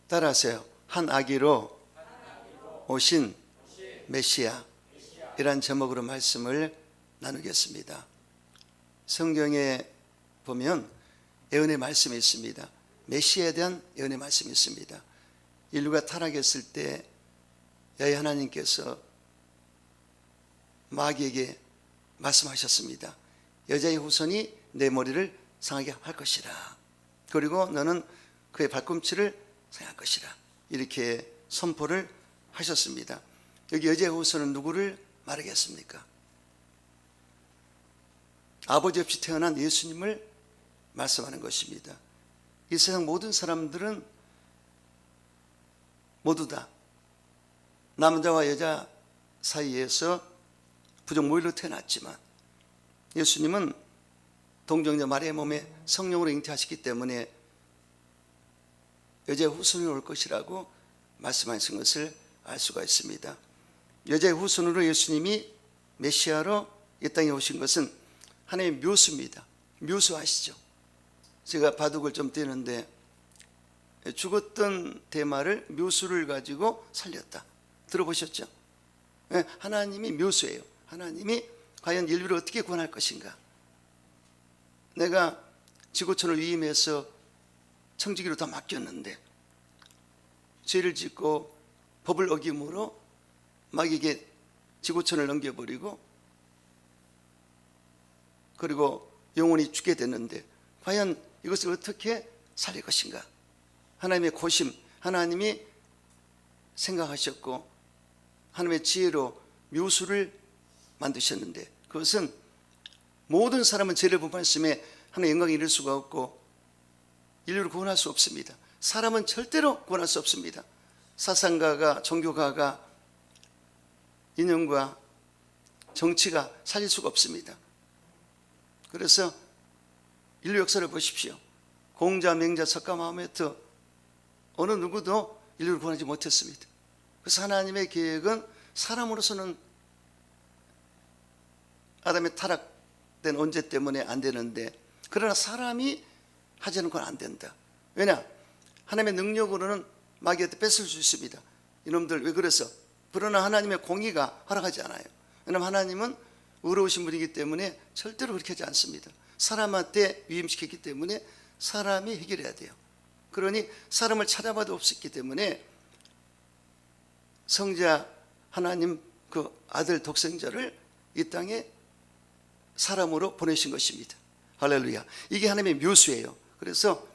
따라하세요. 한 아기로 오신 메시아, 이란 제목으로 말씀을 나누겠습니다. 성경에 보면 예언의 말씀이 있습니다. 메시아에 대한 예언의 말씀이 있습니다. 인류가 타락했을 때 야훼 하나님께서 마귀에게 말씀하셨습니다. 여자의 후손이 내 머리를 상하게 할 것이라. 그리고 너는 그의 발꿈치를 상할 것이라. 이렇게 선포를 하셨습니다. 여기 여자의 후손은 누구를 말하겠습니까? 아버지 없이 태어난 예수님을 말씀하는 것입니다. 이 세상 모든 사람들은 모두 다 남자와 여자 사이에서 부족 모일로 태어났지만 예수님은 동정녀 마리아의 몸에 성령으로 잉태하셨기 때문에 여자의 후손이 올 것이라고 말씀하신 것을 알 수가 있습니다. 여자의 후손으로 예수님이 메시아로 이 땅에 오신 것은 하나님의 묘수입니다. 묘수 아시죠? 제가 바둑을 좀 떼는데 죽었던 대마를 묘수를 가지고 살렸다. 들어보셨죠? 하나님이 묘수예요. 하나님이 과연 인류를 어떻게 구원할 것인가? 내가 지구촌을 위임해서 청지기로 다 맡겼는데 죄를 짓고 법을 어김으로 마귀에게 지구촌을 넘겨버리고 그리고 영혼이 죽게 됐는데 과연 이것을 어떻게 살릴 것인가? 하나님의 고심, 하나님이 생각하셨고 하나님의 지혜로 묘수를 만드셨는데 그것은 모든 사람은 죄를 범했음에 하나님의 영광에 이를 수가 없고 인류를 구원할 수 없습니다. 사람은 절대로 구원할 수 없습니다. 사상가가, 종교가가, 인연과 정치가 살릴 수가 없습니다. 그래서 인류 역사를 보십시오. 공자, 맹자, 석가, 마호메트 어느 누구도 인류를 구원하지 못했습니다. 그래서 하나님의 계획은 사람으로서는 아담의 타락된 언제 때문에 안 되는데 그러나 사람이 하지 않은 건 안 된다. 왜냐? 하나님의 능력으로는 마귀한테 뺏을 수 있습니다. 이놈들 왜 그래서? 그러나 하나님의 공의가 허락하지 않아요. 왜냐하면 하나님은 의로우신 분이기 때문에 절대로 그렇게 하지 않습니다. 사람한테 위임시켰기 때문에 사람이 해결해야 돼요. 그러니 사람을 찾아봐도 없었기 때문에 성자 하나님 그 아들 독생자를 이 땅에 사람으로 보내신 것입니다. 할렐루야. 이게 하나님의 묘수예요. 그래서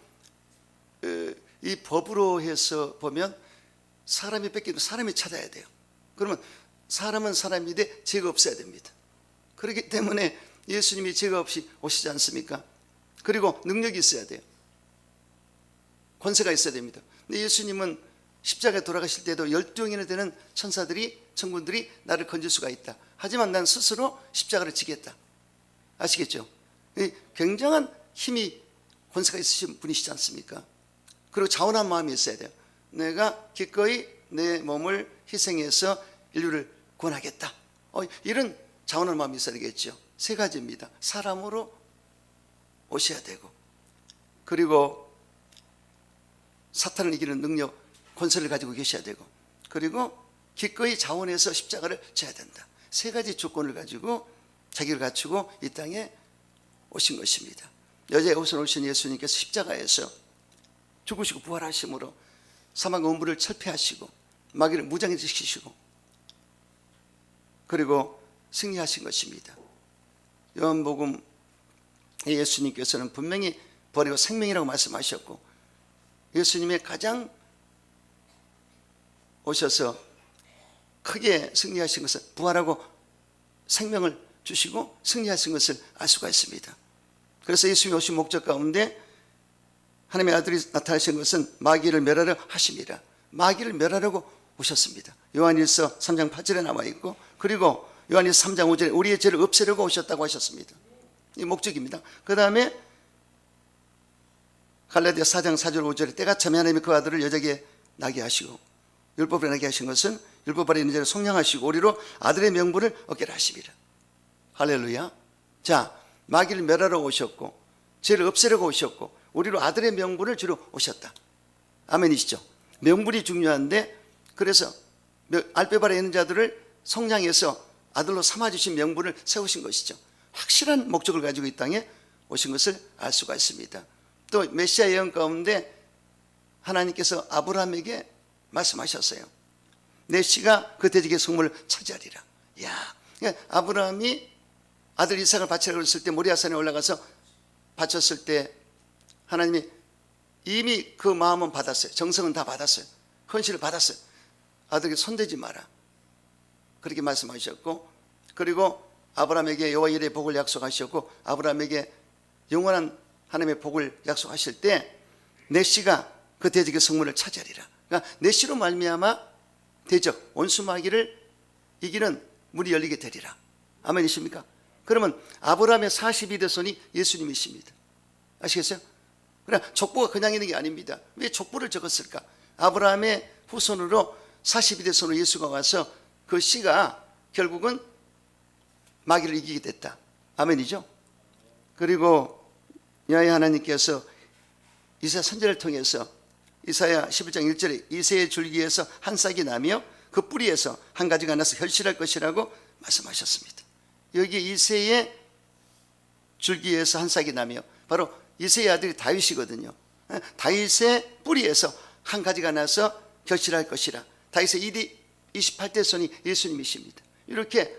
이 법으로 해서 보면 사람이 뺏기면 사람이 찾아야 돼요. 그러면 사람은 사람인데 죄가 없어야 됩니다. 그렇기 때문에 예수님이 죄가 없이 오시지 않습니까? 그리고 능력이 있어야 돼요. 권세가 있어야 됩니다. 근데 예수님은 십자가에 돌아가실 때도 12명이나 되는 천사들이 천군들이 나를 건질 수가 있다. 하지만 난 스스로 십자가를 지겠다. 아시겠죠? 굉장한 힘이 권세가 있으신 분이시지 않습니까? 그리고 자원한 마음이 있어야 돼요. 내가 기꺼이 내 몸을 희생해서 인류를 구원하겠다. 이런 자원한 마음이 있어야 되겠죠. 세 가지입니다. 사람으로 오셔야 되고 그리고 사탄을 이기는 능력, 권세를 가지고 계셔야 되고 그리고 기꺼이 자원해서 십자가를 져야 된다. 세 가지 조건을 가지고 자기를 갖추고 이 땅에 오신 것입니다. 여자의 후손 오신 예수님께서 십자가에서 죽으시고 부활하심으로 사망과 음부를 철폐하시고 마귀를 무장해지시고 그리고 승리하신 것입니다. 요한복음 예수님께서는 분명히 부활이고 생명이라고 말씀하셨고 예수님의 가장 오셔서 크게 승리하신 것은 부활하고 생명을 주시고 승리하신 것을 알 수가 있습니다. 그래서 예수님이 오신 목적 가운데 하나님의 아들이 나타나신 것은 마귀를 멸하려 하심이라. 마귀를 멸하려고 오셨습니다. 요한일서 3장 8절에 나와 있고 그리고 요한일서 3장 5절에 우리의 죄를 없애려고 오셨다고 하셨습니다. 이 목적입니다. 그 다음에 갈라디아 4장 4절 5절에 때가 차면 하나님이 그 아들을 여자에게 나게 하시고 율법을 나게 하신 것은 율법 아래 있는 자를 속량하시고 우리로 아들의 명분을 얻게 하심이라. 할렐루야. 자, 마귀를 멸하러 오셨고 죄를 없애려고 오셨고 우리로 아들의 명분을 주러 오셨다. 아멘이시죠? 명분이 중요한데, 그래서 알베바라에 있는 자들을 성량해서 아들로 삼아주신 명분을 세우신 것이죠. 확실한 목적을 가지고 이 땅에 오신 것을 알 수가 있습니다. 또 메시아 예언 가운데 하나님께서 아브라함에게 말씀하셨어요. 내 씨가 그 대적의 성물을 차지하리라. 야, 그러니까 아브라함이 아들 이삭을 바치라고 했을 때 모리아산에 올라가서 바쳤을 때 하나님이 이미 그 마음은 받았어요. 정성은 다 받았어요. 헌신을 받았어요. 아들에게 손대지 마라, 그렇게 말씀하셨고, 그리고 아브라함에게 여호와 이레의 복을 약속하셨고, 아브라함에게 영원한 하나님의 복을 약속하실 때 내 씨가 그 대적의 성문을 차지하리라. 그러니까 내 씨로 말미암아 대적 원수마귀를 이기는 문이 열리게 되리라. 아멘이십니까? 그러면 아브라함의 42대 손이 예수님이십니다. 아시겠어요? 그러나 족보가 그냥 있는 게 아닙니다. 왜 족보를 적었을까? 아브라함의 후손으로 42대 손으로 예수가 와서 그 씨가 결국은 마귀를 이기게 됐다. 아멘이죠? 그리고 여호와 하나님께서 이사야 선지자를 통해서 이사야 11장 1절에 이새의 줄기에서 한 싹이 나며 그 뿌리에서 한 가지가 나서 결실할 것이라고 말씀하셨습니다. 여기 이새의 줄기에서 한 싹이 나며, 바로 이새의 아들이 다윗이거든요. 다윗의 뿌리에서 한 가지가 나서 결실할 것이라. 다윗의 28대 손이 예수님이십니다. 이렇게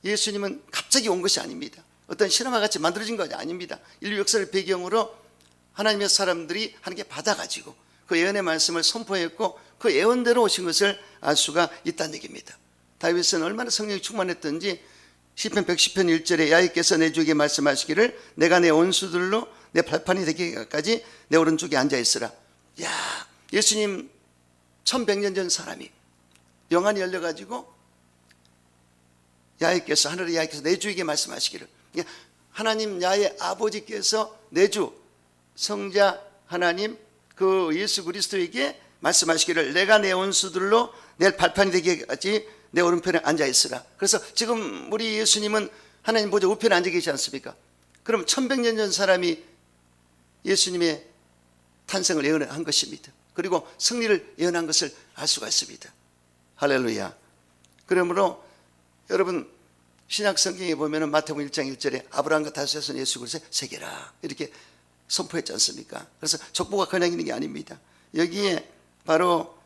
예수님은 갑자기 온 것이 아닙니다. 어떤 실험과 같이 만들어진 것이 아닙니다. 인류 역사를 배경으로 하나님의 사람들이 하나님께 받아가지고 그 예언의 말씀을 선포했고 그 예언대로 오신 것을 알 수가 있다는 얘기입니다. 다윗은 얼마나 성령이 충만했던지 시편 110편 1절에 야훼께서 내 주에게 말씀하시기를 내가 내 원수들로 내 발판이 되기까지 내 오른쪽에 앉아있으라. 야, 예수님 1100년 전 사람이 영안이 열려가지고 야훼께서, 하늘의 야훼께서 내 주에게 말씀하시기를, 하나님 야훼 아버지께서 내 주 성자 하나님 그 예수 그리스도에게 말씀하시기를 내가 내 원수들로 내 발판이 되기까지 내 오른편에 앉아있으라. 그래서 지금 우리 예수님은 하나님 보좌 우편에 앉아 계시지 않습니까? 그럼 1100년 전 사람이 예수님의 탄생을 예언한 것입니다. 그리고 승리를 예언한 것을 알 수가 있습니다. 할렐루야. 그러므로 여러분 신약 성경에 보면 마태복음 1장 1절에 아브라함과 다윗의 예수 그리스도의 세계라 이렇게 선포했지 않습니까? 그래서 족보가 그냥 있는 게 아닙니다. 여기에 바로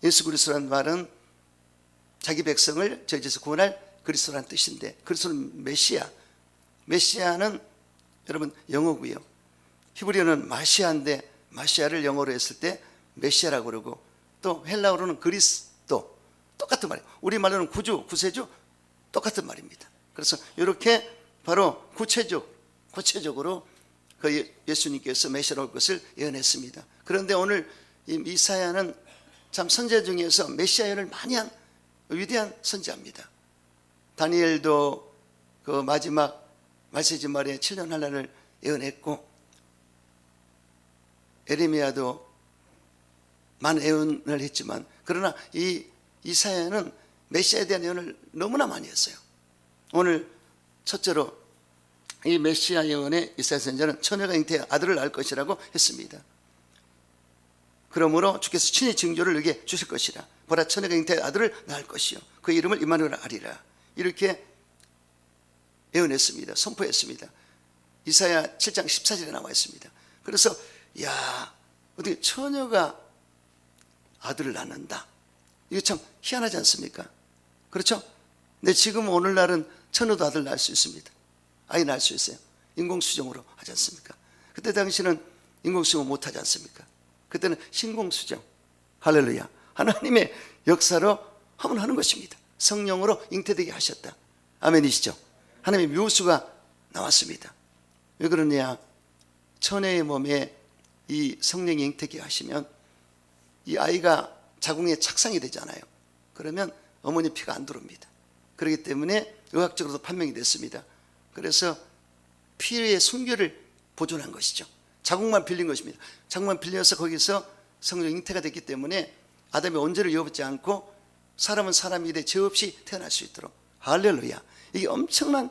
예수 그리스도라는 말은 자기 백성을 저희에서 구원할 그리스도라는 뜻인데, 그리스도는 메시아. 메시아는 여러분 영어고요. 히브리어는 마시아인데 마시아를 영어로 했을 때 메시아라고 그러고, 또 헬라어로는 그리스도, 똑같은 말이에요. 우리말로는 구주, 구세주 똑같은 말입니다. 그래서 이렇게 바로 구체적으로 그 예수님께서 메시아로 올 것을 예언했습니다. 그런데 오늘 이사야는 참 선지자 중에서 메시아 예언을 많이 한 위대한 선지자입니다. 다니엘도 그 마지막 말세지 말에 7년 환난을 예언했고, 에레미야도 많은 예언을 했지만, 그러나 이 이사야는 메시아에 대한 예언을 너무나 많이 했어요. 오늘 첫째로 이 메시아 예언의 이사야 선지자는 처녀가 잉태해 아들을 낳을 것이라고 했습니다. 그러므로 주께서 친히 징조를 너에게 주실 것이라. 보라, 처녀가 잉태해 아들을 낳을 것이요 그 이름을 임마누엘 하리라. 이렇게 예언했습니다. 선포했습니다. 이사야 7장 14절에 나와 있습니다. 그래서 야, 어떻게 처녀가 아들을 낳는다, 이거 참 희한하지 않습니까? 그렇죠? 근데 지금 오늘날은 처녀도 아들 낳을 수 있습니다. 아이 낳을 수 있어요. 인공수정으로 하지 않습니까? 그때 당시는 인공수정 못하지 않습니까? 그때는 신공수정. 할렐루야. 하나님의 역사로 하면 하는 것입니다. 성령으로 잉태되게 하셨다. 아멘이시죠? 하나님의 묘수가 나왔습니다. 왜 그러냐? 처녀의 몸에 이 성령이 잉태되게 하시면 이 아이가 자궁에 착상이 되잖아요. 그러면 어머니 피가 안 들어옵니다. 그렇기 때문에 의학적으로도 판명이 됐습니다. 그래서 피의 순결을 보존한 것이죠. 자궁만 빌린 것입니다. 자궁만 빌려서 거기서 성령 잉태가 됐기 때문에 아담의 원죄를 여부지 않고 사람은 사람이 돼 죄 없이 태어날 수 있도록. 할렐루야. 이게 엄청난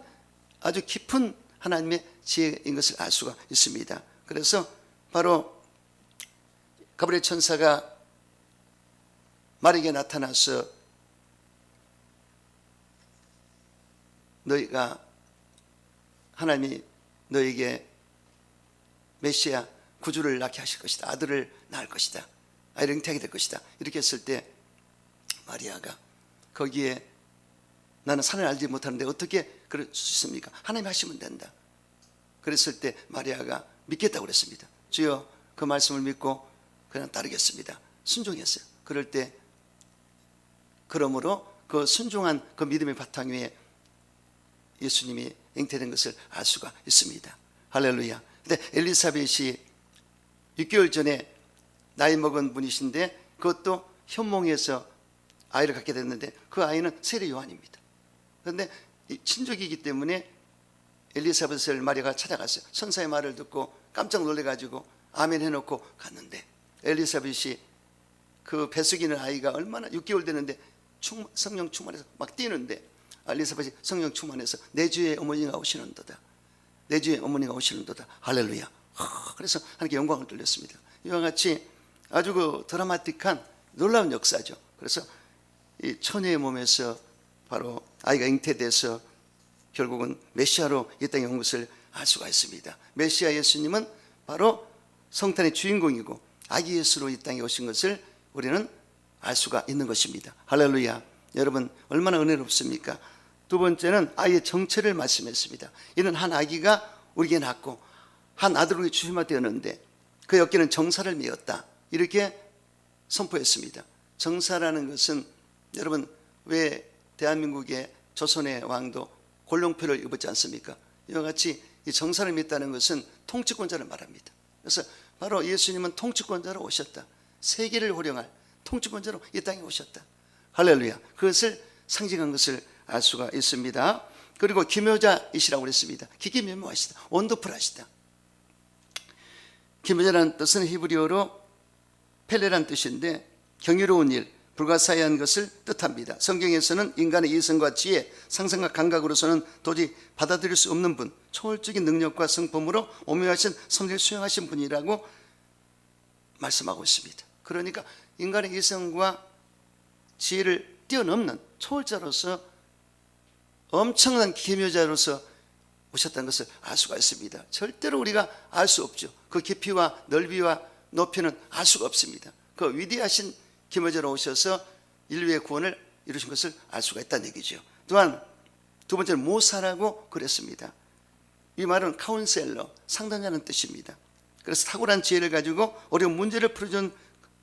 아주 깊은 하나님의 지혜인 것을 알 수가 있습니다. 그래서 바로 가브리엘 천사가 마리아에게 나타나서 너희가 하나님이 너에게 메시아 구주를 낳게 하실 것이다. 아들을 낳을 것이다. 아이를 잉태하게 될 것이다. 이렇게 했을 때 마리아가 거기에 나는 산을 알지 못하는데 어떻게 그럴 수 있습니까? 하나님이 하시면 된다. 그랬을 때 마리아가 믿겠다고 그랬습니다. 주여 그 말씀을 믿고 그냥 따르겠습니다. 순종했어요. 그럴 때 그러므로 그 순종한 그 믿음의 바탕 위에 예수님이 잉태된 것을 알 수가 있습니다. 할렐루야. 근데 엘리사벳이 6개월 전에 나이 먹은 분이신데 그것도 현몽에서 아이를 갖게 됐는데 그 아이는 세례 요한입니다. 그런데 친족이기 때문에 엘리사벳을 마리아가 찾아갔어요. 천사의 말을 듣고 깜짝 놀래가지고 아멘 해놓고 갔는데 엘리사벳이 그 뱃속에 아이가 얼마나 6개월 되는데 성령 충만해서 막 뛰는데 엘리사벳이 성령 충만해서 내 주의 어머니가 오시는도다. 내 주의 어머니가 오시는도다. 할렐루야. 그래서 하나님께 영광을 돌렸습니다. 이와 같이 아주 그 드라마틱한 놀라운 역사죠. 그래서 이 처녀의 몸에서 바로 아이가 잉태돼서 결국은 메시아로 이 땅에 온 것을 알 수가 있습니다. 메시아 예수님은 바로 성탄의 주인공이고 아기 예수로 이 땅에 오신 것을 우리는 알 수가 있는 것입니다. 할렐루야. 여러분 얼마나 은혜롭습니까? 두 번째는 아이의 정체를 말씀했습니다. 이는 한 아기가 우리에게 낳고 한 아들을 우리에게 주시마 되었는데 그 엽기는 정사를 메었다. 이렇게 선포했습니다. 정사라는 것은 여러분 왜 대한민국의 조선의 왕도 골룡표를 입었지 않습니까? 이와 같이 이 정사를 맺다는 것은 통치권자를 말합니다. 그래서 바로 예수님은 통치권자로 오셨다. 세계를 호령할 통치권자로 이 땅에 오셨다. 할렐루야. 그것을 상징한 것을 알 수가 있습니다. 그리고 기묘자이시라고 그랬습니다. 기기묘묘하시다. 원더풀하시다. 기묘자라는 뜻은 히브리어로 펠레란 뜻인데 경이로운 일, 불가사의한 것을 뜻합니다. 성경에서는 인간의 이성과 지혜, 상상과 감각으로서는 도저히 받아들일 수 없는 분, 초월적인 능력과 성품으로 오묘하신 섭리를 수행하신 분이라고 말씀하고 있습니다. 그러니까 인간의 이성과 지혜를 뛰어넘는 초월자로서 엄청난 기묘자로서 오셨다는 것을 알 수가 있습니다. 절대로 우리가 알 수 없죠. 그 깊이와 넓이와 높이는 알 수가 없습니다. 그 위대하신 기묘자로 오셔서 인류의 구원을 이루신 것을 알 수가 있다는 얘기죠. 또한 두 번째는 모사라고 그랬습니다. 이 말은 카운셀러, 상담자는 뜻입니다. 그래서 탁월한 지혜를 가지고 어려운 문제를 풀어준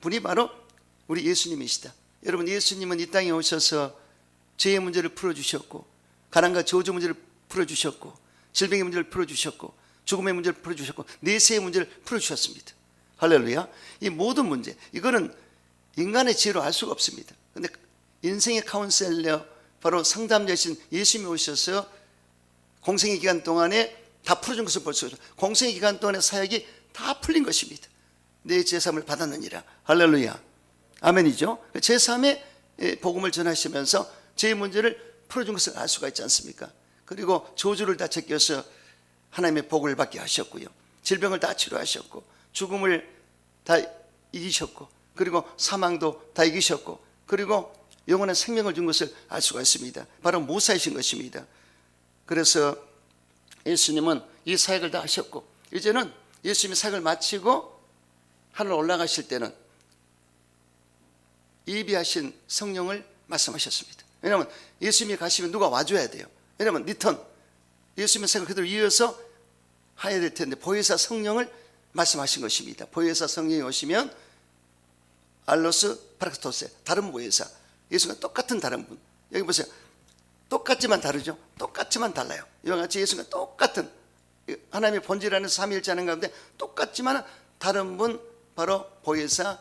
분이 바로 우리 예수님이시다. 여러분 예수님은 이 땅에 오셔서 죄의 문제를 풀어주셨고 가난과 저주 문제를 풀어주셨고 질병의 문제를 풀어주셨고 죽음의 문제를 풀어주셨고 내세의 문제를 풀어주셨습니다. 할렐루야. 이 모든 문제 이거는 인간의 지혜로 알 수가 없습니다. 그런데 인생의 카운셀러 바로 상담자이신 예수님이 오셔서 공생의 기간 동안에 다 풀어준 것을 볼 수 있어요. 공생의 기간 동안의 사역이 다 풀린 것입니다. 내 제3을 받았느니라. 할렐루야. 아멘이죠. 제3의 복음을 전하시면서 제 문제를 풀어준 것을 알 수가 있지 않습니까? 그리고 저주를 다 제껴서 하나님의 복을 받게 하셨고요. 질병을 다 치료하셨고 죽음을 다 이기셨고 그리고 사망도 다 이기셨고 그리고 영원한 생명을 준 것을 알 수가 있습니다. 바로 모사이신 것입니다. 그래서 예수님은 이 사역을 다 하셨고 이제는 예수님이 사역을 마치고 하늘 올라가실 때는 예비하신 성령을 말씀하셨습니다. 왜냐하면 예수님이 가시면 누가 와줘야 돼요. 왜냐하면 리턴 예수님의 사역을 그대로 이어서 해야 될 텐데 보혜사 성령을 말씀하신 것입니다. 보혜사 성령이 오시면 알로스 파락토스 다른 보혜사 예수가 똑같은 다른 분. 여기 보세요. 똑같지만 다르죠. 똑같지만 달라요. 이와 같이 예수가 똑같은 하나님의 본질 안에서 삼위일체 하는 가운데 똑같지만 다른 분 바로 보혜사를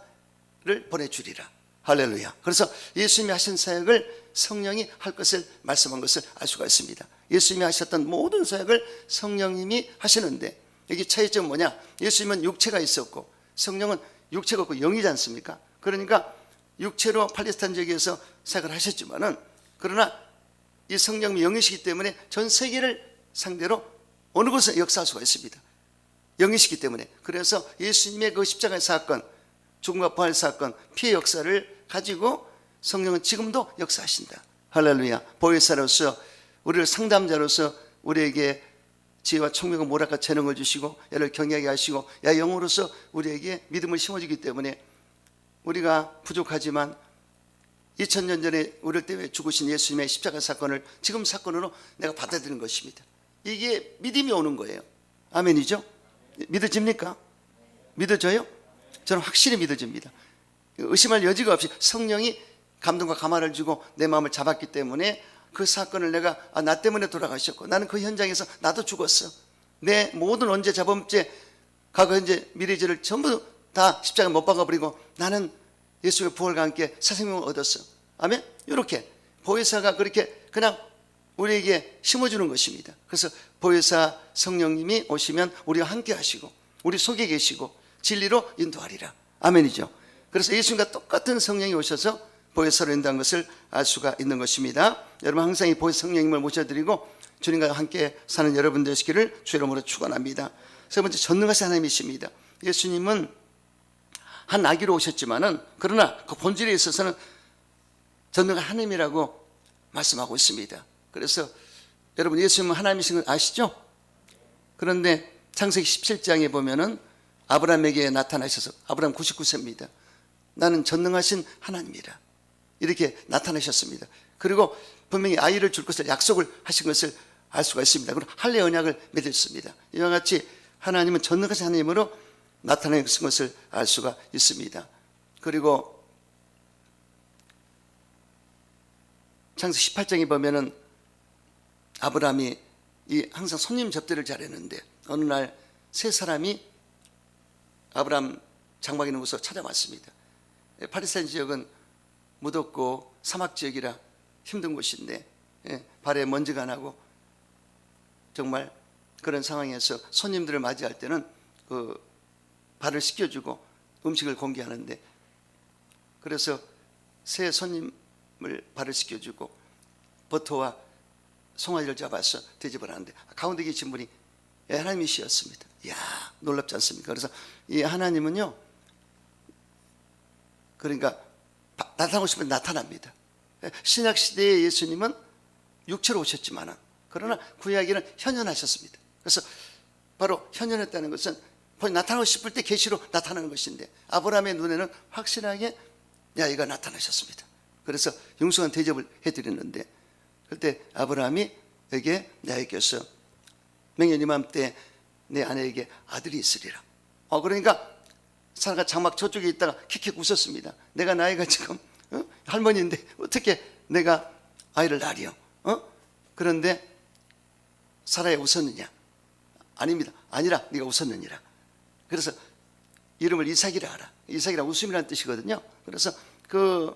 보내주리라. 할렐루야. 그래서 예수님이 하신 사역을 성령이 할 것을 말씀한 것을 알 수가 있습니다. 예수님이 하셨던 모든 사역을 성령님이 하시는데 여기 차이점은 뭐냐? 예수님은 육체가 있었고 성령은 육체가 없고 영이지 않습니까? 그러니까 육체로 팔레스타인 지역에서 사역을 하셨지만은 그러나 이 성령이 영이시기 때문에 전 세계를 상대로 어느 곳에 역사할 수가 있습니다. 영이시기 때문에. 그래서 예수님의 그 십자가의 사건, 죽음과 부활 사건, 피해 역사를 가지고 성령은 지금도 역사하신다. 할렐루야. 보혜사로서, 우리를 상담자로서 우리에게 지혜와 총명과 모략과 재능을 주시고 야를 경외하게 하시고 야 영으로서 우리에게 믿음을 심어주기 때문에 우리가 부족하지만 2000년 전에 우리를 때문에 죽으신 예수님의 십자가 사건을 지금 사건으로 내가 받아들이는 것입니다. 이게 믿음이 오는 거예요. 아멘이죠? 믿어집니까? 믿어져요? 저는 확실히 믿어집니다. 의심할 여지가 없이 성령이 감동과 감화를 주고 내 마음을 잡았기 때문에 그 사건을 내가 나 때문에 돌아가셨고 나는 그 현장에서 나도 죽었어. 내 모든 언제 자범죄 과거 현재 미래 죄를 전부 다 십자가에 못 박아버리고 나는 예수의 부활과 함께 새 생명을 얻었어. 아멘? 이렇게 보혜사가 그렇게 그냥 우리에게 심어주는 것입니다. 그래서 보혜사 성령님이 오시면 우리와 함께 하시고 우리 속에 계시고 진리로 인도하리라. 아멘이죠. 그래서 예수님과 똑같은 성령이 오셔서 보혜사로 인도한 것을 알 수가 있는 것입니다. 여러분 항상 이 보혜사 성령님을 모셔드리고 주님과 함께 사는 여러분 되시기를 주의 이름으로 축원합니다. 세 번째, 전능하신 하나님이십니다. 예수님은 한 아기로 오셨지만은 그러나 그 본질에 있어서는 전능한 하나님이라고 말씀하고 있습니다. 그래서 여러분 예수님은 하나님이신 걸 아시죠? 그런데 창세기 17장에 보면은 아브라함에게 나타나셔서 아브라함 99세입니다. 나는 전능하신 하나님이라 이렇게 나타나셨습니다. 그리고 분명히 아이를 줄 것을 약속을 하신 것을 알 수가 있습니다. 그리고 할례 언약을 맺었습니다. 이와 같이 하나님은 전능하신 하나님으로 나타나는 것을 알 수가 있습니다. 그리고 창세기 18장에 보면은 아브라함이 항상 손님 접대를 잘했는데 어느 날 세 사람이 아브라함 장막에 있는 곳으로 찾아왔습니다. 팔레스타인 지역은 무덥고 사막 지역이라 힘든 곳인데 발에 먼지가 나고 정말 그런 상황에서 손님들을 맞이할 때는 그 발을 씻겨주고 음식을 공개하는데 그래서 새 손님을 발을 씻겨주고 버터와 송아지를 잡아서 대접을 하는데 가운데 계신 분이 하나님이시였습니다. 이야, 놀랍지 않습니까? 그래서 이 하나님은요, 그러니까 나타나고 싶으면 나타납니다. 신약 시대의 예수님은 육체로 오셨지만 그러나 구약에는 현현하셨습니다. 그래서 바로 현현했다는 것은 나타나고 싶을 때 계시로 나타나는 것인데 아브라함의 눈에는 확실하게 이가 나타나셨습니다. 그래서 융숭한 대접을 해드렸는데 그때 아브라함이 야에게서 명년 이맘때 내 아내에게 아들이 있으리라. 그러니까 사라가 장막 저쪽에 있다가 킥킥 웃었습니다. 내가 나이가 지금 할머니인데 어떻게 내가 아이를 낳으리요? 그런데 사라야 웃었느냐? 아닙니다. 아니라 네가 웃었느니라. 그래서 이름을 이삭이라 하라. 이삭이라 웃음이라는 뜻이거든요. 그래서 그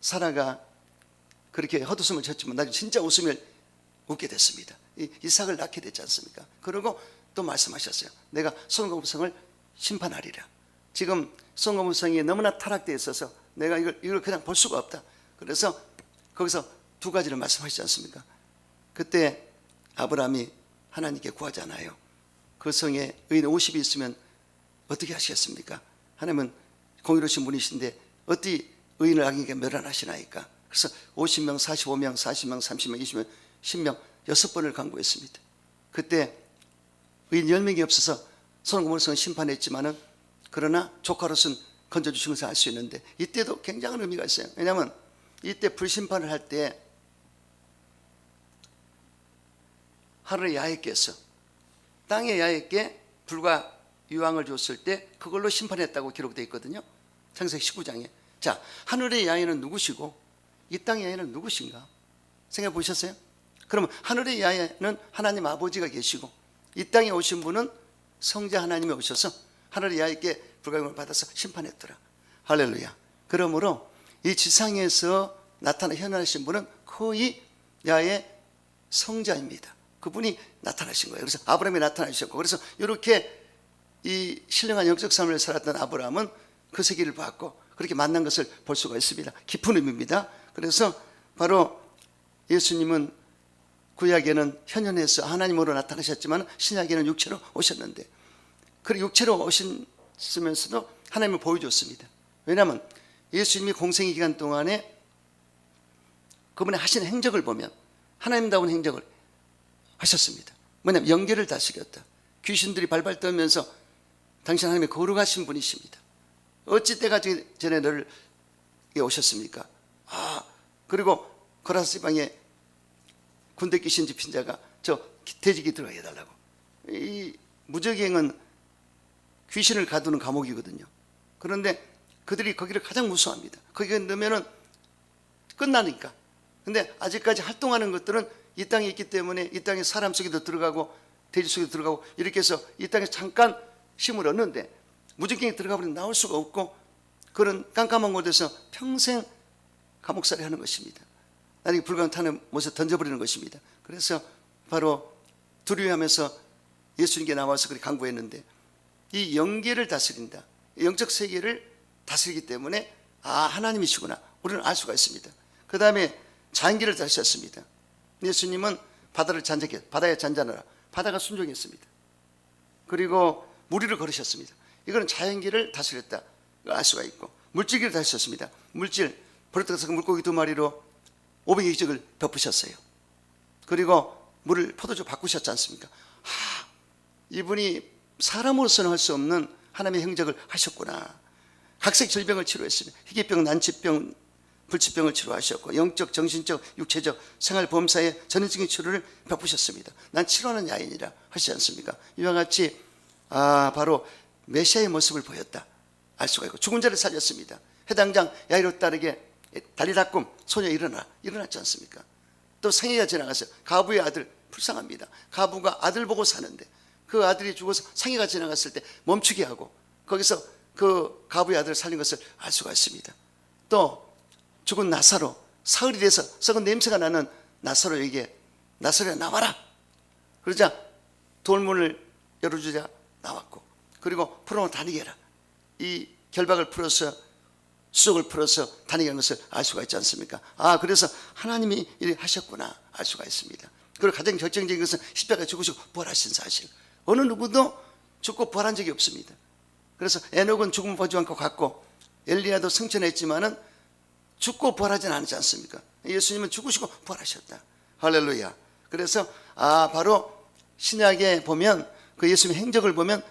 사라가 그렇게 헛웃음을 쳤지만 나중에 진짜 웃음을 웃게 됐습니다. 이삭을 낳게 됐지 않습니까? 그리고 또 말씀하셨어요. 내가 소돔과 심판하리라. 지금 소돔이 너무나 타락되어 있어서 내가 이걸 그냥 볼 수가 없다. 그래서 거기서 두 가지를 말씀하시지 않습니까? 그때 아브라함이 하나님께 구하잖아요. 그 성에 의인 50이 있으면 어떻게 하시겠습니까? 하나님은 공의로우신 분이신데 어떻게 의인을 악인에게 멸하시나이까? 그래서 50명, 45명, 40명, 30명, 20명, 10명 6번을 강구했습니다. 그때 의인 10명이 없어서 소돔과 심판했지만은 그러나 조카로서는 건져주신 것을 알 수 있는데 이때도 굉장한 의미가 있어요. 왜냐하면 이때 불심판을 할 때 하늘의 야훼께서 땅의 야훼께 불과 유황을 줬을 때 그걸로 심판했다고 기록되어 있거든요. 창세기 19장에. 자, 하늘의 야훼는 누구시고 이 땅의 야훼는 누구신가? 생각해 보셨어요? 그러면 하늘의 야훼는 하나님 아버지가 계시고 이 땅에 오신 분은 성자 하나님이 오셔서 하늘의 야훼께 불가용을 받아서 심판했더라. 할렐루야. 그러므로 이 지상에서 나타나 현현하신 분은 거의 야훼 성자입니다. 그분이 나타나신 거예요. 그래서 아브라함이 나타나셨고 그래서 이렇게 이 신령한 영적 삶을 살았던 아브라함은 그 세계를 봤고 그렇게 만난 것을 볼 수가 있습니다. 깊은 의미입니다. 그래서 바로 예수님은 구약에는 현현해서 하나님으로 나타나셨지만 신약에는 육체로 오셨는데 그 육체로 오셨으면서도 하나님을 보여줬습니다. 왜냐하면 예수님이 공생의 기간 동안에 그분의 하신 행적을 보면 하나님다운 행적을 하셨습니다. 뭐냐면 영계를 다스렸다. 귀신들이 발발 떨면서 당신 하나님의 거룩하신 분이십니다. 어찌 때가 전에 너를 오셨습니까? 그리고 거라사 지방에 군대 귀신 집힌 자가 저 돼지기 들어가게 해달라고. 이 무적행은 귀신을 가두는 감옥이거든요. 그런데 그들이 거기를 가장 무서워합니다. 거기에 넣으면은 끝나니까. 근데 아직까지 활동하는 것들은 이 땅에 있기 때문에 이 땅에 사람 속에도 들어가고 돼지 속에도 들어가고 이렇게 해서 이 땅에 잠깐 쉼을 얻는데 무적행에 들어가 버리면 나올 수가 없고 그런 깜깜한 곳에서 평생 감옥살이 하는 것입니다. 나중에 불광탄에 못에 던져버리는 것입니다. 그래서 바로 두려워하면서 예수님께 나와서 그렇게 강구했는데 이 영계를 다스린다. 영적 세계를 다스리기 때문에 하나님이시구나. 우리는 알 수가 있습니다. 그 다음에 자연계를 다스렸습니다. 예수님은 바다를 잔잔하게, 바다에 잔잔하라. 바다가 순종했습니다. 그리고 물 위를 걸으셨습니다. 이거는 자연계를 다스렸다. 알 수가 있고 물질계를 다스렸습니다. 물질, 버릇가서 물고기 2마리로 500의 기적을 덮으셨어요. 그리고 물을 포도주 바꾸셨지 않습니까? 이분이 사람으로서는 할 수 없는 하나님의 행적을 하셨구나. 각색 질병을 치료했습니다. 희귀병, 난치병, 불치병을 치료하셨고 영적, 정신적, 육체적 생활보험사의 전인적인 치료를 베푸셨습니다. 난 치료하는 야인이라 하시지 않습니까? 이와 같이 바로 메시아의 모습을 보였다 알 수가 있고 죽은 자를 살렸습니다. 해당장 야이로 딸에게 다리 닦음 소녀 일어났지 않습니까? 또 상해가 지나가서 가부의 아들 불쌍합니다. 가부가 아들 보고 사는데 그 아들이 죽어서 상해가 지나갔을 때 멈추게 하고 거기서 그 가부의 아들을 살린 것을 알 수가 있습니다. 또 죽은 나사로 사흘이 돼서 썩은 냄새가 나는 나사로에게 나사로야 나와라 그러자 돌문을 열어주자 나왔고 그리고 풀어놓고 다니게 해라. 이 결박을 풀어서 수족을 풀어서 다니게 하는 것을 알 수가 있지 않습니까? 그래서 하나님이 이렇게 하셨구나 알 수가 있습니다. 그리고 가장 결정적인 것은 십자가에 죽으시고 부활하신 사실. 어느 누구도 죽고 부활한 적이 없습니다. 그래서 에녹은 죽음을 보지 않고 갔고 엘리야도 승천했지만은 죽고 부활하지는 않지 않습니까? 예수님은 죽으시고 부활하셨다. 할렐루야. 그래서 바로 신약에 보면 그 예수님의 행적을 보면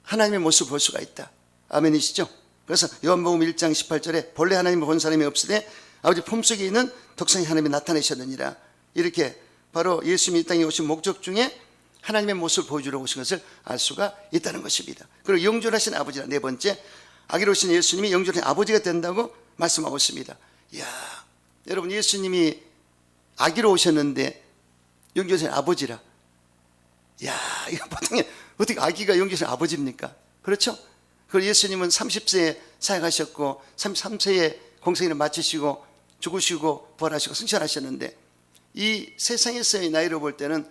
하나님의 모습을 볼 수가 있다. 아멘이시죠? 그래서 요한복음 1장 18절에 본래 하나님을 본 사람이 없으되 아버지 품속에 있는 독생이 하나님이 나타내셨느니라. 이렇게 바로 예수님이 이 땅에 오신 목적 중에 하나님의 모습을 보여주러 오신 것을 알 수가 있다는 것입니다. 그리고 영존하신 아버지라. 네 번째, 아기로 오신 예수님이 영존하신 아버지가 된다고 말씀하고 있습니다. 이야, 여러분 예수님이 아기로 오셨는데 영존하신 아버지라. 이야, 이거 보통 어떻게 아기가 영존하신 아버지입니까? 그렇죠? 그리고 예수님은 30세에 사역하셨고 33세에 공생애를 마치시고 죽으시고 부활하시고 승천하셨는데 이 세상에서의 나이로 볼 때는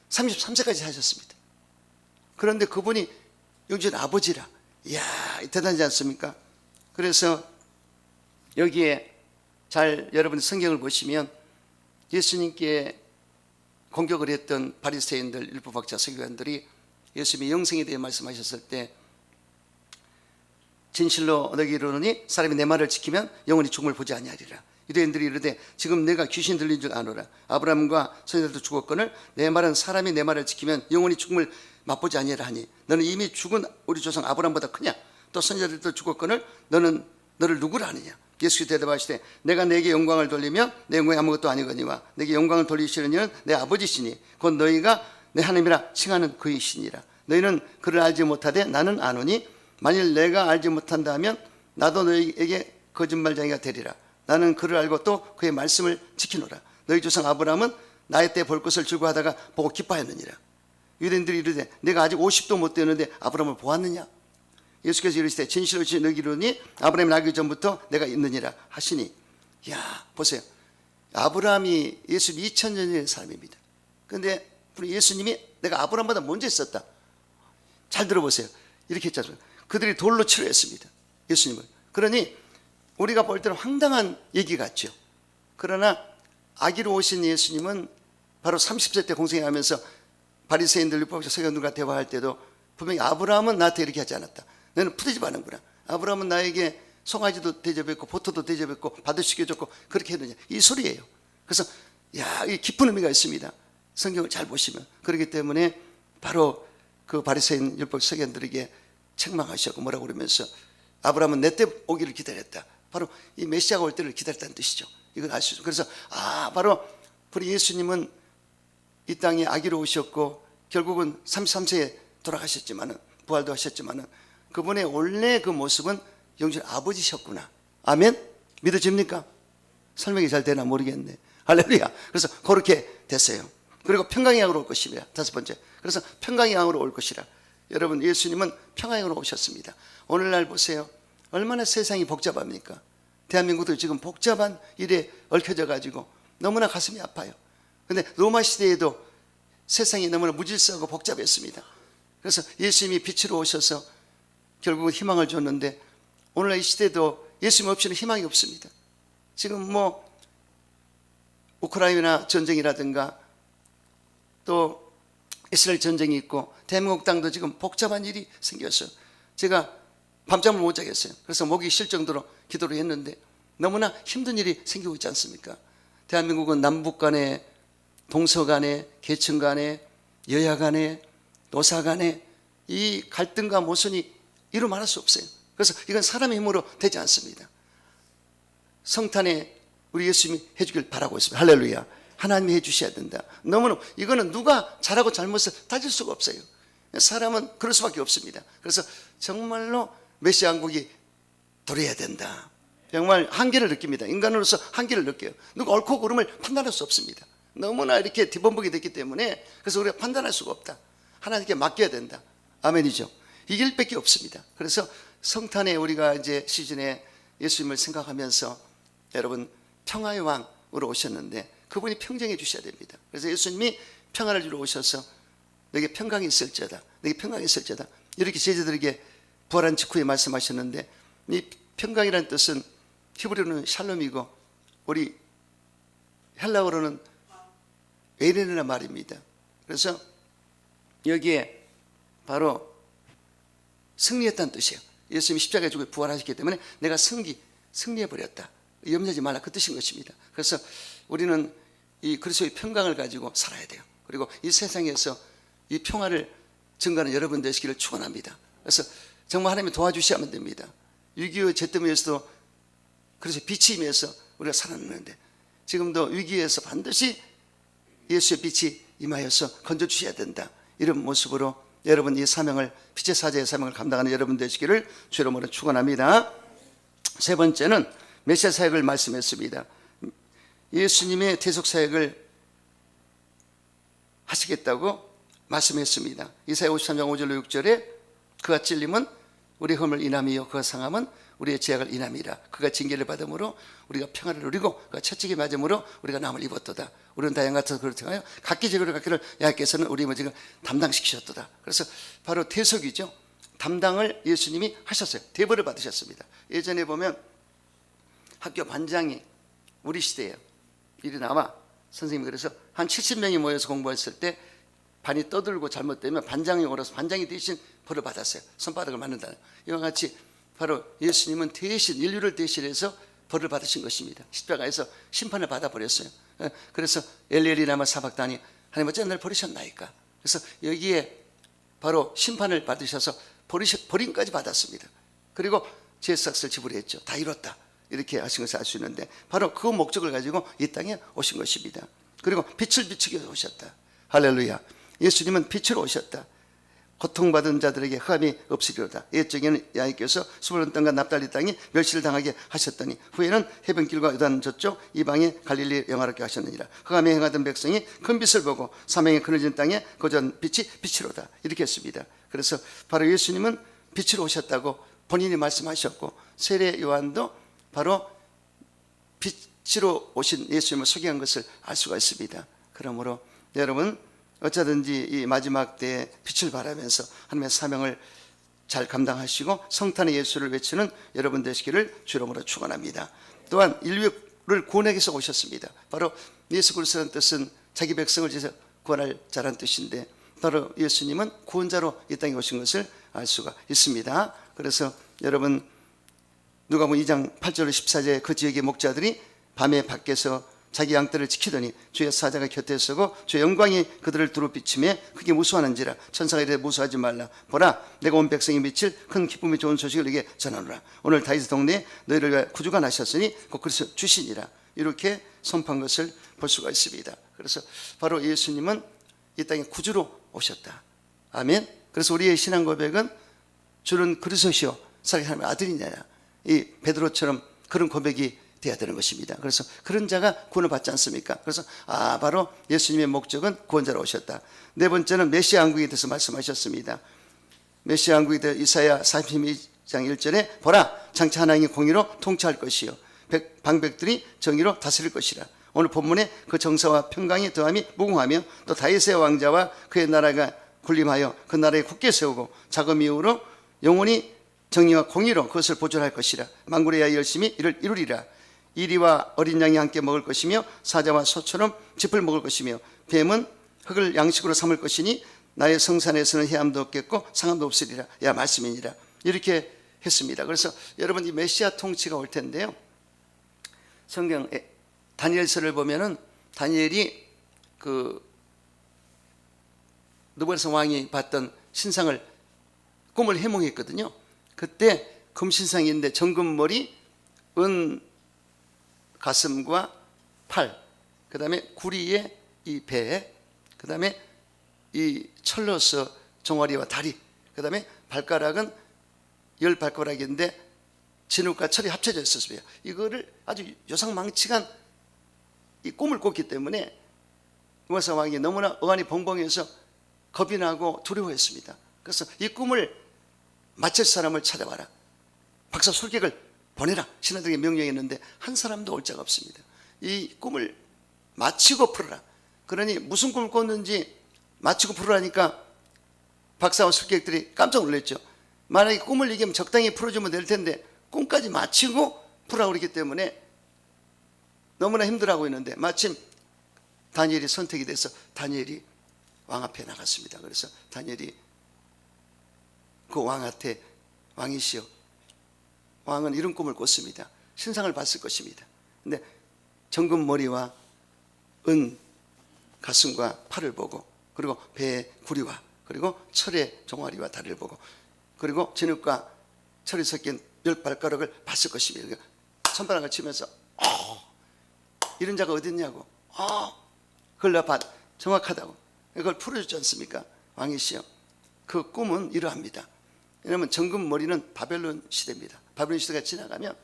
33세까지 사셨습니다. 그런데 그분이 영존 아버지라. 이야, 대단하지 않습니까? 그래서 여기에 잘 여러분 성경을 보시면 예수님께 공격을 했던 바리새인들, 율법학자, 서기관들이 예수님의 영생에 대해 말씀하셨을 때 진실로 너에게 이르노니 사람이 내 말을 지키면 영원히 죽음을 보지 아니하리라. 유대인들이 이르되 지금 내가 귀신 들린 줄 아노라. 아브라함과 선지자들도 죽었거늘 내 말은 사람이 내 말을 지키면 영원히 죽음을 맛보지 아니하리라 하니 너는 이미 죽은 우리 조상 아브라함보다 크냐? 또 선지자들도 죽었거늘 너는 너를 누구라 하느냐? 예수께서 대답하시되 내가 내게 영광을 돌리면 내 영광이 아무것도 아니거니와 내게 영광을 돌리시는 이는 내 아버지시니 곧 너희가 내 하나님이라 칭하는 그이시니라. 너희는 그를 알지 못하되 나는 아노니 만일 내가 알지 못한다 하면 나도 너희에게 거짓말쟁이가 되리라. 나는 그를 알고 또 그의 말씀을 지키노라. 너희 조상 아브라함은 나의 때 볼 것을 즐거워하다가 보고 기뻐하였느니라. 유대인들이 이르되 내가 아직 50도 못 되었는데 아브라함을 보았느냐? 예수께서 이르시되 진실로 너희에게 이르노니 아브라함이 나기 전부터 내가 있느니라 하시니. 야, 보세요. 아브라함이 예수 2000년 전의 사람입니다. 그런데 예수님이 내가 아브라함보다 먼저 있었다. 잘 들어보세요. 이렇게 했지 않습니까? 그들이 돌로 치료했습니다. 예수님을. 그러니 우리가 볼 때는 황당한 얘기 같죠. 그러나 아기로 오신 예수님은 바로 30세 때 공생하면서 바리새인들, 율법학자, 서기관들과 대화할 때도 분명히 아브라함은 나한테 이렇게 하지 않았다. 너는 푸대집 하는구나. 아브라함은 나에게 송아지도 대접했고 보토도 대접했고 받으시켜줬고 그렇게 했느냐, 이 소리예요. 그래서 이 깊은 의미가 있습니다. 성경을 잘 보시면. 그렇기 때문에 바로 그 바리새인 율법 서기관들에게 책망하셨고 뭐라고 그러면서 아브라함은 내 때 오기를 기다렸다. 바로 이 메시아가 올 때를 기다렸다는 뜻이죠. 이걸 알 수 있죠. 그래서 바로 우리 예수님은 이 땅에 아기로 오셨고 결국은 33세에 돌아가셨지만은, 부활도 하셨지만은, 그분의 원래 그 모습은 영적 아버지셨구나. 아멘? 믿어집니까? 설명이 잘 되나 모르겠네. 할렐루야. 그래서 그렇게 됐어요. 그리고 평강의 양으로 올 것이라. 다섯 번째. 그래서 평강의 양으로 올 것이라. 여러분, 예수님은 평강의 양으로 오셨습니다. 오늘날 보세요. 얼마나 세상이 복잡합니까? 대한민국도 지금 복잡한 일에 얽혀져 가지고 너무나 가슴이 아파요. 근데 로마 시대에도 세상이 너무나 무질서하고 복잡했습니다. 그래서 예수님이 빛으로 오셔서 결국은 희망을 줬는데, 오늘날 이 시대도 예수님 없이는 희망이 없습니다. 지금 뭐 우크라이나 전쟁이라든가 또 이스라엘 전쟁이 있고 대한민국 땅도 지금 복잡한 일이 생겼어요. 제가 밤잠을 못 자겠어요. 그래서 목이 쉴 정도로 기도를 했는데 너무나 힘든 일이 생기고 있지 않습니까? 대한민국은 남북 간에, 동서 간에, 계층 간에, 여야 간에, 노사 간에 이 갈등과 모순이 이루 말할 수 없어요. 그래서 이건 사람의 힘으로 되지 않습니다. 성탄에 우리 예수님이 해주길 바라고 있습니다. 할렐루야. 하나님이 해주셔야 된다. 너무나 이거는 누가 잘하고 잘못을 따질 수가 없어요. 사람은 그럴 수밖에 없습니다. 그래서 정말로 메시아 왕국이 도래해야 된다. 정말 한계를 느낍니다. 인간으로서 한계를 느껴요. 누가 옳고 그름을 판단할 수 없습니다. 너무나 이렇게 뒤범벅이 됐기 때문에, 그래서 우리가 판단할 수가 없다. 하나님께 맡겨야 된다. 아멘이죠. 이길 밖에 없습니다. 그래서 성탄에 우리가 이제 시즌에 예수님을 생각하면서 여러분 평화의 왕으로 오셨는데 그분이 평정해 주셔야 됩니다. 그래서 예수님이 평화를 주러 오셔서 너에게 평강이 있을지어다, 너에게 평강이 있을지어다, 이렇게 제자들에게 부활한 직후에 말씀하셨는데, 이 평강이라는 뜻은 히브리어는 샬롬이고 우리 헬라어로는 에이레네라는 말입니다. 그래서 여기에 바로 승리했다는 뜻이에요. 예수님이 십자가에 죽고 부활하셨기 때문에 내가 승리해버렸다, 염려하지 말라, 그 뜻인 것입니다. 그래서 우리는 이 그리스도의 평강을 가지고 살아야 돼요. 그리고 이 세상에서 이 평화를 증거하는 여러분 되시기를 축원합니다. 그래서 정말 하나님이 도와주셔야만 됩니다. 6.25 제뜸에서도 그래서 빛이 임해서 우리가 살아났는데, 지금도 위기에서 반드시 예수의 빛이 임하여서 건져주셔야 된다. 이런 모습으로 여러분 이 사명을, 빛의 사제의 사명을 감당하는 여러분 되시기를 주의 이름으로 축원합니다. 세 번째는 메시아 사역을 말씀했습니다. 예수님의 대속 사역을 하시겠다고 말씀했습니다. 이사야 53장 5절로 6절에 그가 찔림은 우리 흠을 인함이요 그가 상함은 우리의 죄악을 인함이라. 그가 징계를 받음으로 우리가 평화를 누리고 그가 채찍에 맞음으로 우리가 남을 입었도다. 우리는 다 양 같아서 그렇다하여 각기 제거를 갖기를 여호와께서는 우리 모든 걸 담당시키셨도다. 그래서 바로 대속이죠. 담당을 예수님이 하셨어요. 대벌을 받으셨습니다. 예전에 보면 학교 반장이 우리 시대예요. 일이 나와 선생님이 그래서 한 70명이 모여서 공부했을 때 반이 떠들고 잘못되면 반장이 오라서 반장이 대신 벌을 받았어요. 손바닥을 맞는다. 이와 같이 바로 예수님은 대신, 인류를 대신해서 벌을 받으신 것입니다. 십자가에서 심판을 받아버렸어요. 그래서 엘리엘이나마 사박다니, 하나님 어째 날 버리셨나이까. 그래서 여기에 바로 심판을 받으셔서 버림까지 받았습니다. 그리고 제사값을 지불했죠. 다 이뤘다, 이렇게 하신 것을 알 수 있는데, 바로 그 목적을 가지고 이 땅에 오신 것입니다. 그리고 빛을 비추기 위해서 오셨다. 할렐루야. 예수님은 빛으로 오셨다. 고통받은 자들에게 흑암이 없으리로다. 옛적에는 야훼께서 스불론 땅과 납달리 땅이 멸시를 당하게 하셨더니 후에는 해변길과 요단 저쪽 이방의 갈릴리 영화롭게 하셨느니라. 흑암에 행하던 백성이 큰 빛을 보고 사망에 그늘진 땅에 거전 빛이 빛이로다, 이렇게 했습니다. 그래서 바로 예수님은 빛으로 오셨다고 본인이 말씀하셨고, 세례 요한도 바로 빛으로 오신 예수님을 소개한 것을 알 수가 있습니다. 그러므로 여러분 어쩌든지 이 마지막 때에 빛을 발하면서 하나님의 사명을 잘 감당하시고 성탄의 예수를 외치는 여러분 되시기를 주름으로 축원합니다. 또한 인류를 구원하기 위해서 오셨습니다. 바로 예수 그리스도라는 뜻은 자기 백성을 지어서 구원할 자라는 뜻인데, 바로 예수님은 구원자로 이 땅에 오신 것을 알 수가 있습니다. 그래서 여러분 누가복음 2장 8절 14절에 그 지역의 목자들이 밤에 밖에서 자기 양떼를 지키더니 주의 사자가 곁에 서고 주의 영광이 그들을 두루 비치매 크게 무수하는지라. 천사가 이르되 무수하지 말라. 보라, 내가 온 백성이 미칠 큰 기쁨이 좋은 소식을 너에게 전하노라. 오늘 다윗의 동네에 너희를 위하여 구주가 나셨으니 곧 그리스도 주시니라. 이렇게 선포한 것을 볼 수가 있습니다. 그래서 바로 예수님은 이 땅에 구주로 오셨다. 아멘. 그래서 우리의 신앙 고백은 주는 그리스도시요 살아계신 하나님의 아들이냐, 이 베드로처럼 그런 고백이 돼야 되는 것입니다. 그래서 그런 자가 구원을 받지 않습니까? 그래서 바로 예수님의 목적은 구원자로 오셨다. 네 번째는 메시아 왕국에 대해서 말씀하셨습니다. 메시아 왕국에 대해 이사야 42장 1절에 보라, 장차 하나님이 공의로 통치할 것이요 방백들이 정의로 다스릴 것이라. 오늘 본문에 그 정사와 평강이 더함이 무궁하며 또 다윗의 왕자와 그의 나라가 군림하여 그 나라에 굳게 세우고 자금 이후로 영원히 정의와 공의로 그것을 보존할 것이라. 만군의 여호와 열심히 이를 이루리라. 이리와 어린 양이 함께 먹을 것이며 사자와 소처럼 짚을 먹을 것이며 뱀은 흙을 양식으로 삼을 것이니 나의 성산에서는 해함도 없겠고 상함도 없으리라. 야 말씀이니라. 이렇게 했습니다. 그래서 여러분, 이 메시아 통치가 올 텐데요, 성경 다니엘서를 보면은 다니엘이 그 느부갓네살 왕이 봤던 신상을 꿈을 해몽했거든요. 그때 금신상이 있는데 정금머리, 은 가슴과 팔, 그 다음에 구리에 이 배, 그 다음에 이 철로서 종아리와 다리, 그 다음에 발가락은 10발가락인데 진흙과 철이 합쳐져 있었어요. 이거를 아주 요상망측한 이 꿈을 꿨기 때문에 느부갓네살 왕이 너무나 어안이 벙벙해서 겁이 나고 두려워했습니다. 그래서 이 꿈을 맞힐 사람을 찾아와라, 박사 술객을 보내라, 신하들에게 명령했는데 한 사람도 올 자가 없습니다. 이 꿈을 맞히고 풀어라. 그러니 무슨 꿈을 꿨는지 맞히고 풀으라니까 박사와 술객들이 깜짝 놀랐죠. 만약에 꿈을 얘기하면 적당히 풀어주면 될 텐데 꿈까지 맞히고 풀으라고 그랬기 때문에 너무나 힘들어하고 있는데 마침 다니엘이 선택이 돼서 다니엘이 왕 앞에 나갔습니다. 그래서 다니엘이 그 왕한테, 왕이시여, 왕은 이런 꿈을 꿨습니다. 신상을 봤을 것입니다. 근데 정금 머리와 은 가슴과 팔을 보고, 그리고 배의 구리와, 그리고 철의 종아리와 다리를 보고, 그리고 진흙과 철이 섞인 10발가락을 봤을 것입니다. 그러니까 손바닥을 치면서 이런 자가 어디 있냐고, 그걸 내가 정확하다고 그걸 풀어줬지 않습니까? 왕이시여, 그 꿈은 이러합니다. 왜냐하면 정금 머리는 바벨론 시대입니다. 바벨론 시대가 지나가면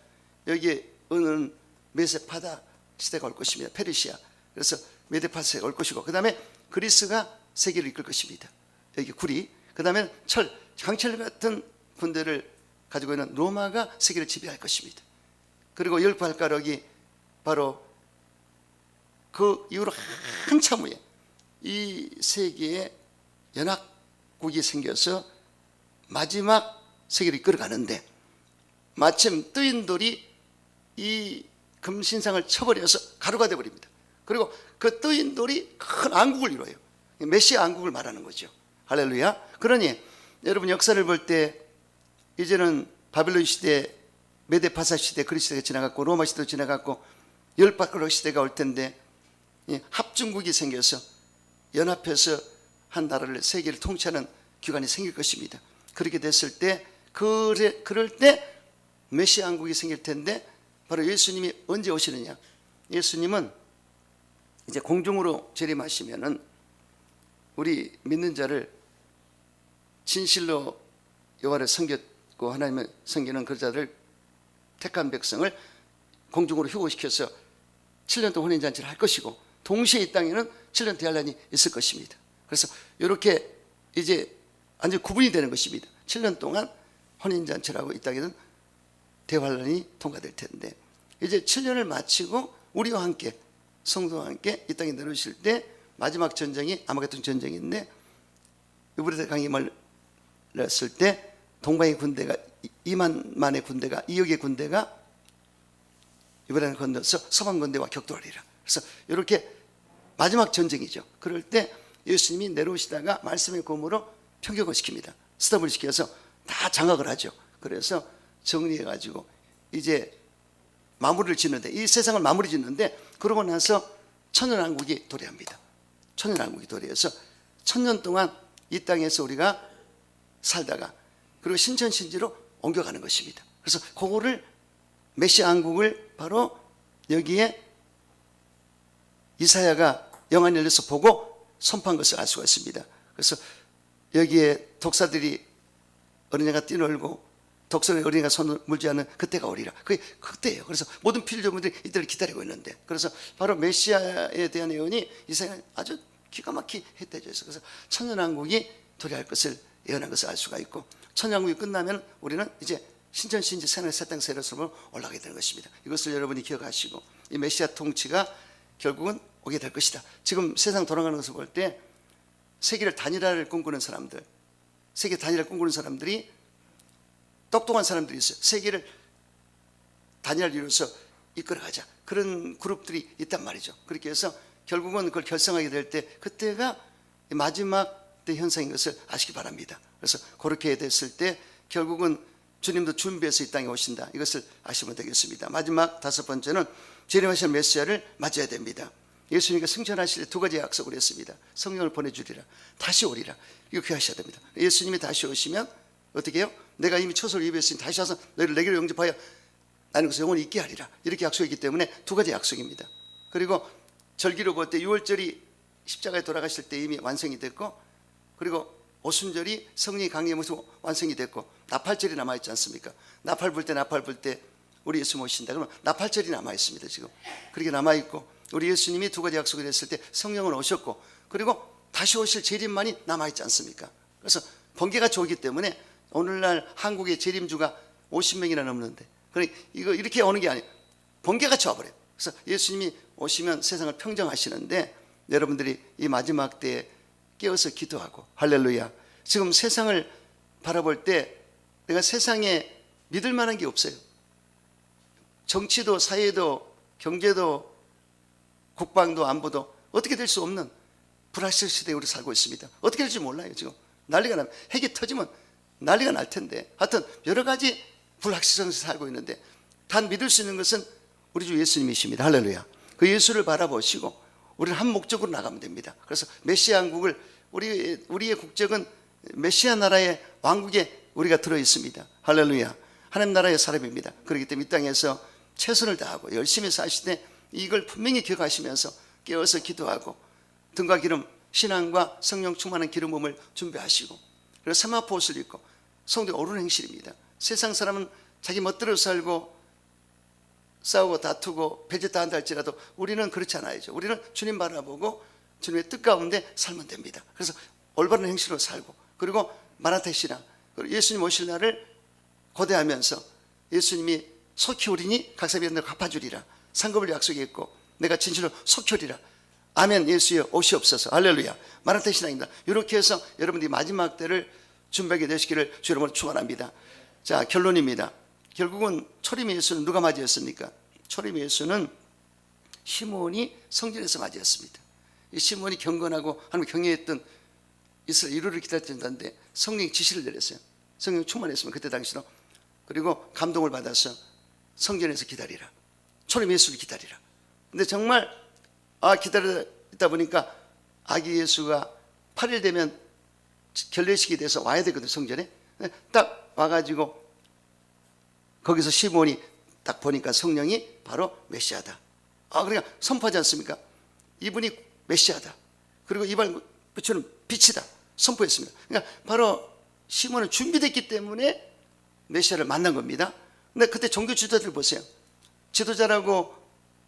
여기에 은은 메세파다 시대가 올 것입니다. 페르시아. 그래서 메데파스가 올 것이고, 그 다음에 그리스가 세계를 이끌 것입니다. 여기 구리. 그 다음에 철, 강철 같은 군대를 가지고 있는 로마가 세계를 지배할 것입니다. 그리고 10발가락이 바로 그 이후로 한참 후에 이 세계에 연합국이 생겨서 마지막 세계를 이끌어가는데, 마침 뜨인 돌이 이 금신상을 쳐버려서 가루가 되어버립니다. 그리고 그 뜨인 돌이 큰 왕국을 이루어요. 메시아 왕국을 말하는 거죠. 할렐루야. 그러니 여러분, 역사를 볼 때 이제는 바벨론 시대, 메데파사 시대, 그리스 시대가 지나갔고 로마 시대도 지나갔고 10발가락 시대가 올 텐데, 합중국이 생겨서 연합해서 한 나라를, 세계를 통치하는 기관이 생길 것입니다. 그렇게 됐을 때, 그럴 때 메시아 왕국이 생길 텐데, 바로 예수님이 언제 오시느냐. 예수님은 이제 공중으로 재림하시면은 우리 믿는 자를 진실로 여호와를 섬겼고 하나님을 섬기는 그 자를, 택한 백성을 공중으로 휴거시켜서 7년 동안 혼인잔치를 할 것이고, 동시에 이 땅에는 7년 대환란이 있을 것입니다. 그래서 이렇게 이제 완전히 구분이 되는 것입니다. 7년 동안 혼인잔치라고 이 땅에는 대환란이 통과될 텐데, 이제 7년을 마치고 우리와 함께, 성도와 함께 이 땅에 내려오실 때 마지막 전쟁이 아마겟돈 전쟁인데, 유브라데 강이 말렸을 때 동방의 군대가 2만만의 군대가, 2억의 군대가 유브라데를 건너서 서방 군대와 격돌하리라. 그래서 이렇게 마지막 전쟁이죠. 그럴 때 예수님이 내려오시다가 말씀의 검으로 평격을 시킵니다. 스톱을 시켜서 다 장악을 하죠. 그래서 정리해가지고 이제 마무리를 짓는데, 이 세상을 마무리 짓는데, 그러고 나서 천년왕국이 도래합니다. 천년왕국이 도래해서 1000년 동안 이 땅에서 우리가 살다가 그리고 신천신지로 옮겨가는 것입니다. 그래서 그거를 메시아 왕국을 바로 여기에 이사야가 영안 열려서 보고 선포한 것을 알 수가 있습니다. 그래서 여기에 독사들이 어린애가 뛰놀고 독사의 어린애가 손을 물지 않는 그때가 오리라. 그게 그때예요. 그래서 모든 필조물들이 이때를 기다리고 있는데, 그래서 바로 메시아에 대한 예언이 이사야 아주 기가 막히게 했대져 있어요. 그래서 천년왕국이 도래할 것을 예언한 것을 알 수가 있고, 천년왕국이 끝나면 우리는 이제 신천신지 새하늘 새 땅 새로 섬으로 올라가게 되는 것입니다. 이것을 여러분이 기억하시고, 이 메시아 통치가 결국은 오게 될 것이다. 지금 세상 돌아가는 것을 볼 때 세계를 단일화를 꿈꾸는 사람들, 세계 단일화를 꿈꾸는 사람들이 똑똑한 사람들이 있어요. 세계를 단일화를 이루어서 이끌어가자, 그런 그룹들이 있단 말이죠. 그렇게 해서 결국은 그걸 결성하게 될 때 그때가 마지막 때 현상인 것을 아시기 바랍니다. 그래서 그렇게 됐을 때 결국은 주님도 준비해서 이 땅에 오신다, 이것을 아시면 되겠습니다. 마지막 5번째는 재림하실 메시아를 맞아야 됩니다. 예수님께 승천하실 때 2가지 약속을 했습니다. 성령을 보내주리라, 다시 오리라. 이거 기억하셔야 됩니다. 예수님이 다시 오시면 어떻게 해요? 내가 이미 초소를 예비했으니 다시 와서 너희를 내게로 영접하여 나는 그것을 영원히 있게 하리라. 이렇게 약속했기 때문에 2가지 약속입니다. 그리고 절기로 볼 때 6월절이 십자가에 돌아가실 때 이미 완성이 됐고, 그리고 오순절이 성령이 강림의 모습으로 완성이 됐고, 나팔절이 남아있지 않습니까? 나팔 불 때 우리 예수 모신다 그러면 나팔절이 남아있습니다. 지금 그렇게 남아있고, 우리 예수님이 2가지 약속을 했을 때 성령은 오셨고, 그리고 다시 오실 재림만이 남아있지 않습니까? 그래서 번개가 오기 때문에 오늘날 한국의 재림주가 50명이나 넘는데, 그러니까 이거 이렇게 오는 게 아니에요. 번개가 쳐버려요. 그래서 예수님이 오시면 세상을 평정하시는데, 여러분들이 이 마지막 때에 깨어서 기도하고, 할렐루야. 지금 세상을 바라볼 때 내가 세상에 믿을 만한 게 없어요. 정치도 사회도 경제도 국방도 안보도 어떻게 될 수 없는 불확실 시대에 우리 살고 있습니다. 어떻게 될지 몰라요. 지금 난리가 나면, 핵이 터지면 난리가 날 텐데, 하여튼 여러 가지 불확실성에서 살고 있는데 단 믿을 수 있는 것은 우리 주 예수님이십니다. 할렐루야. 그 예수를 바라보시고 우리는 한 목적으로 나가면 됩니다. 그래서 메시아 왕국을, 우리의 국적은 메시아 나라의 왕국에 우리가 들어있습니다. 할렐루야. 하나님 나라의 사람입니다. 그렇기 때문에 이 땅에서 최선을 다하고 열심히 사시되 이걸 분명히 기억하시면서 깨어서 기도하고, 등과 기름, 신앙과 성령 충만한 기름 부음을 준비하시고, 그리고 세마포 옷을 입고 성도의 옳은 행실입니다. 세상 사람은 자기 멋대로 살고 싸우고 다투고 배제다 한다 할지라도 우리는 그렇지 않아야죠. 우리는 주님 바라보고 주님의 뜻 가운데 살면 됩니다. 그래서 올바른 행실로 살고, 그리고 마라테 신앙, 그리고 예수님 오실 날을 고대하면서 예수님이 속히 오리니 각 사람이 늘 갚아주리라, 상급을 약속했고 내가 진실로 속히 오리라. 아멘. 예수여 오시옵소서. 할렐루야. 마라테 신앙입니다. 이렇게 해서 여러분들이 마지막 때를 준비하게 되시기를 주 여러분을 축원합니다. 자, 결론입니다. 결국은 초림 예수는 누가 맞이했습니까? 초림 예수는 시몬이 성전에서 맞이했습니다. 이 시몬이 경건하고 하나님 경외했던 이스라엘 이루를 기다렸던데 성령이 지시를 내렸어요. 성령 충만했으면 그때 당시로. 그리고 감동을 받아서 성전에서 기다리라, 초림 예수를 기다리라. 근데 정말 기다리다 보니까 아기 예수가 8일 되면 결례식이 돼서 와야 되거든, 성전에. 딱 와가지고 거기서 시몬이 딱 보니까 성령이 바로 메시아다. 그러니까 선포하지 않습니까? 이분이 메시아다. 그리고 이발 비추는 빛이다. 선포했습니다. 그러니까 바로 시몬은 준비됐기 때문에 메시아를 만난 겁니다. 근데 그때 종교 지도자들 보세요. 지도자라고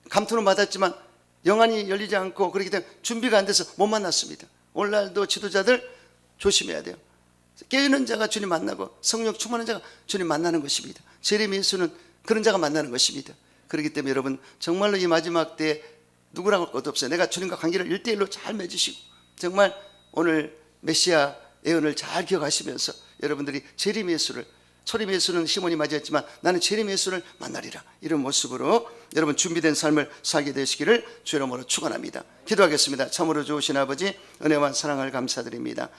감투는 받았지만 영안이 열리지 않고 그렇기 때문에 준비가 안 돼서 못 만났습니다. 오늘날도 지도자들 조심해야 돼요. 깨어있는 자가 주님 만나고 성령 충만한 자가 주님 만나는 것입니다. 재림 예수는 그런 자가 만나는 것입니다. 그렇기 때문에 여러분 정말로 이 마지막 때에 누구라고 할 것도 없어요. 내가 주님과 관계를 1대1로 잘 맺으시고 정말 오늘 메시아 예언을 잘 기억하시면서 여러분들이 재림 예수를, 초림 예수는 시몬이 맞이했지만 나는 재림 예수를 만나리라, 이런 모습으로 여러분 준비된 삶을 살게 되시기를 주의 이름으로 축원합니다. 기도하겠습니다. 참으로 좋으신 아버지, 은혜와 사랑을 감사드립니다.